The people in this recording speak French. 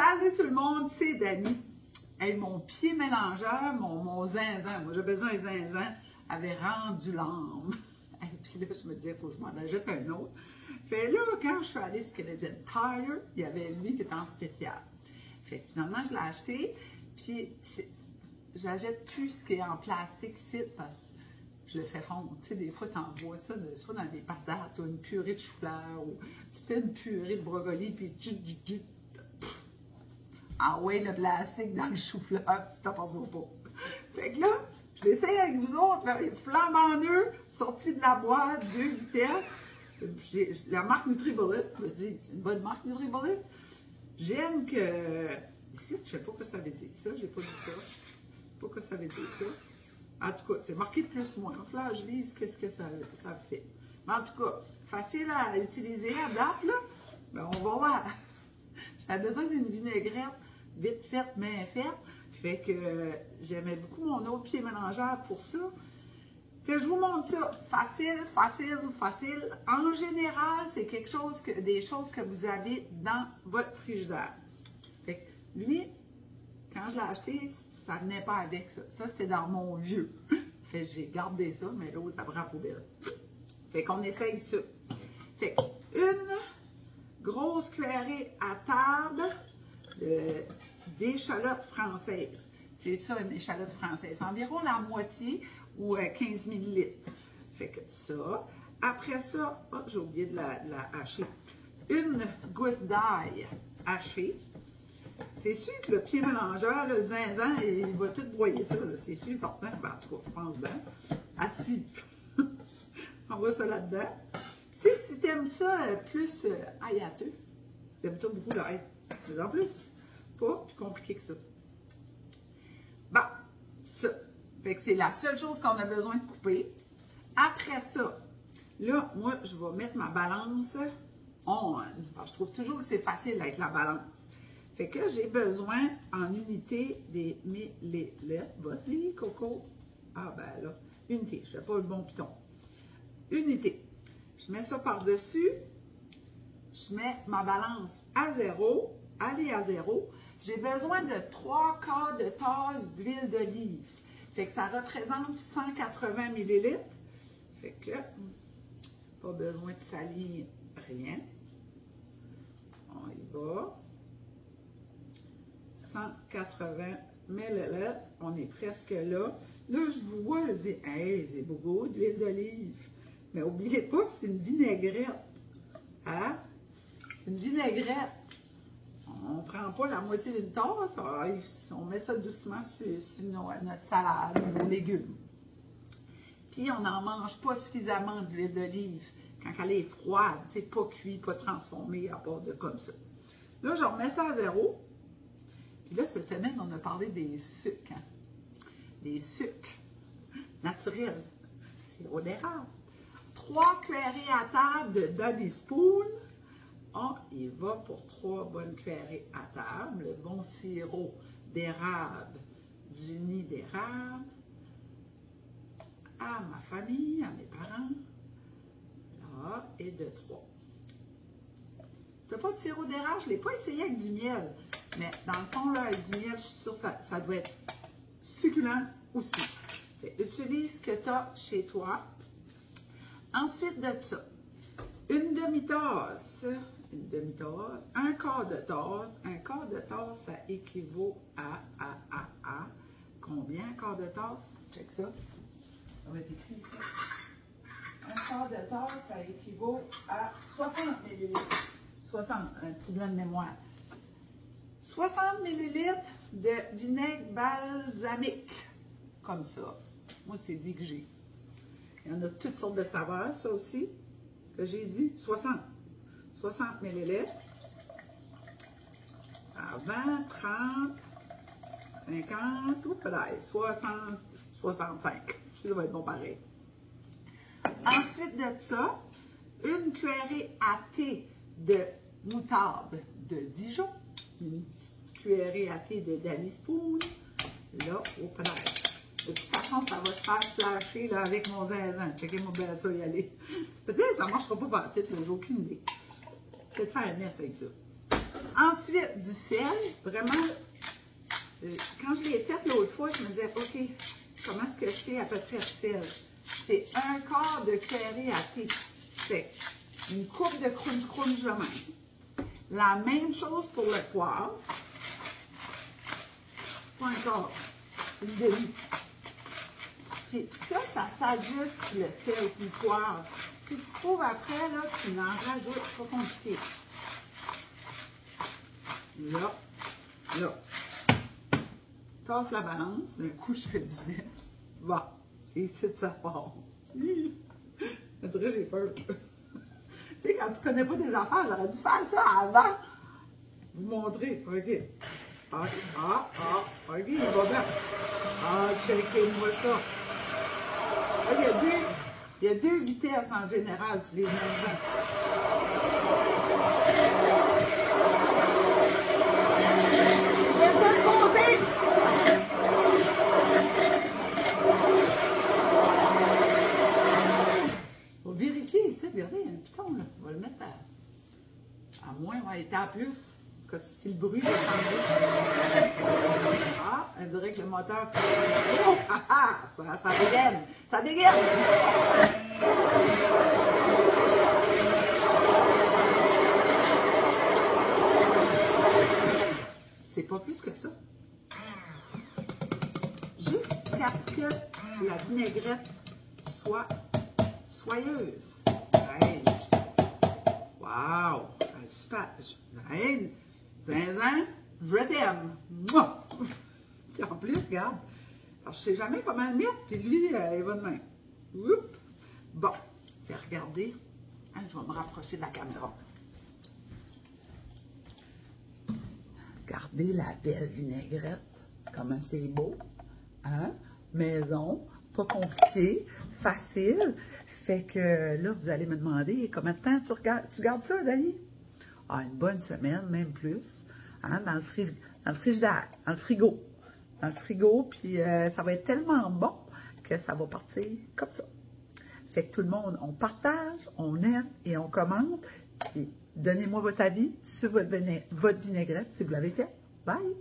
Salut tout le monde, c'est Dani. Hey, mon pied mélangeur, mon zinzin, moi j'avais besoin d'un zinzin, avait rendu l'âme. Et puis là, je me disais, il faut que je m'en achète un autre. Fait là, quand je suis allée sur Canadian Tire, il y avait lui qui était en spécial. Fait que finalement, je l'ai acheté. Puis, j'achète plus ce qui est en plastique ici parce que je le fais fondre. Tu sais, des fois, tu envoies ça soit dans des patates ou une purée de chou-fleur ou tu fais une purée de brocoli puis ah ouais, le plastique dans le chou-fleur, tu t'en passes pas. Fait que là, je l'essaye avec vous autres, là, flambant neuf, sorti de la boîte, 2 vitesses. La marque NutriBullet me dit, c'est une bonne marque NutriBullet. J'aime que. Ici, je sais pas ce que ça veut dire ça, j'ai pas dit ça. Je sais pas ce que ça veut dire ça. En tout cas, c'est marqué plus moins. Donc là, je lise qu'est-ce que ça fait. Mais en tout cas, facile à utiliser à date, là. Ben, on va voir. J'avais besoin d'une vinaigrette vite faite, bien faite. Fait que j'aimais beaucoup mon autre pied mélangeur pour ça. Fait que je vous montre ça. Facile, facile, facile. En général, c'est des choses que vous avez dans votre frigidaire. Fait que lui, quand je l'ai acheté, ça venait pas avec ça. Ça, c'était dans mon vieux. Fait que j'ai gardé ça, mais l'autre, après à la poubelle. Fait qu'on essaye ça. Fait que une grosse cuillerée à table d'échalotes françaises. C'est ça, une échalote française. Environ la moitié ou 15 ml. Fait que ça. Après ça, oh, j'ai oublié de la hacher. Une gousse d'ail hachée. C'est sûr que le pied mélangeur, là, le zinzin, il va tout broyer ça. C'est sûr, certain. Ben, en tout cas, je pense bien. À suivre. On va ça là-dedans. Tu sais, si tu aimes ça plus aillateux, si tu aimes ça beaucoup l'ail, c'est en plus pas plus compliqué que ça. Bon, ça. Fait que c'est la seule chose qu'on a besoin de couper. Après ça, là, moi, je vais mettre ma balance on. Alors, je trouve toujours que c'est facile avec la balance. Fait que j'ai besoin en unité des millilitres. Vas-y, Coco. Ah, ben là, unité. Je ne fais pas le bon piton. Unité. Je mets ça par-dessus. Je mets ma balance à 0. Aller à 0. J'ai besoin de 3/4 de tasse d'huile d'olive. Fait que ça représente 180 ml. Fait que, pas besoin de salir rien. On y va. 180 ml. On est presque là. Là, je vous vois, je dis, hey, c'est beaucoup d'huile d'olive. Mais n'oubliez pas que c'est une vinaigrette. Hein? C'est une vinaigrette. On ne prend pas la moitié d'une tasse. On met ça doucement sur notre salade, nos légumes. Puis, on n'en mange pas suffisamment d'huile d'olive quand elle est froide, tu sais, pas cuite, pas transformée, à part de comme ça. Là, je remets ça à 0. Puis là, cette semaine, on a parlé des sucres. Hein? Des sucres naturels. Sirop d'érable. 3 cuillerées à table de Daddy Spoon. On y va pour 3 bonnes cuillerées à table. Le bon sirop d'érable du nid d'érable. À ma famille, à mes parents. Là, et de 3. Tu n'as pas de sirop d'érable? Je ne l'ai pas essayé avec du miel. Mais dans le fond, là, avec du miel, je suis sûre que ça doit être succulent aussi. Fait, utilise ce que tu as chez toi. Ensuite de ça, une demi-tasse, un quart de tasse. Un quart de tasse, ça équivaut à combien, un quart de tasse? Check ça. Ça va être écrit ici. Un quart de tasse, ça équivaut à 60 ml. 60, un petit blanc de mémoire. 60 ml de vinaigre balsamique. Comme ça. Moi, c'est lui que j'ai. Il y en a toutes sortes de saveurs, ça aussi, que j'ai dit. 60 ml. À 20, 30, 50, ou peut-être 60, 65. Ça va être bon pareil. Ensuite de ça, une cuillerée à thé de moutarde de Dijon. Une petite cuillerée à thé de Daddy Spoon. Là, au peut-être. De toute façon, ça va se faire flasher là, avec mon zinzin. Checkez-moi bien ça y aller. Peut-être que ça ne marchera pas par la tête, j'ai aucune idée. Peut-être faire un mess avec ça. Ensuite, du sel. Vraiment, quand je l'ai faite l'autre fois, je me disais, OK, comment est-ce que c'est à peu près de sel? C'est 1/4 de cuillerée à thé sec. Une coupe de crunch de même. La même chose pour le poivre. Pas encore. Une demi. Puis ça s'ajuste le sel et le poivre. Si tu trouves après, là, tu en rajoutes. C'est pas compliqué. Là. Tasse la balance. D'un coup, je fais du mess. Bon, c'est ici de sa part. Je dirais, j'ai peur. Tu sais, quand tu connais pas tes affaires, j'aurais dû faire ça avant. Vous montrer. OK. OK, il va bien. Checkez-moi ça. Il y a deux vitesses en général sur les maisons. On va vérifier ici, regardez, il y a un piton là. On va le mettre à moins, on va être à plus. Parce que si le bruit va changer. On dirait que le moteur fait. Oh! Ça dégaine! Ça dégaine! C'est pas plus que ça. Jusqu'à ce que la vinaigrette soit soyeuse. Hey. Wow! Super! Hey. Zinzin, je t'aime. Puis en plus, regarde, alors, je sais jamais comment le mettre, puis lui, il va de même. Oups. Bon, je vais regarder. Hein, je vais me rapprocher de la caméra. Regardez la belle vinaigrette. Comment c'est beau. Hein? Maison, pas compliqué, facile. Fait que là, vous allez me demander combien de temps tu gardes ça, Dani? Une bonne semaine, même plus, hein, dans le frigidaire, dans le frigo, puis ça va être tellement bon que ça va partir comme ça. Fait que tout le monde, on partage, on aime et on commente. Puis donnez-moi votre avis sur votre vinaigrette si vous l'avez fait. Bye!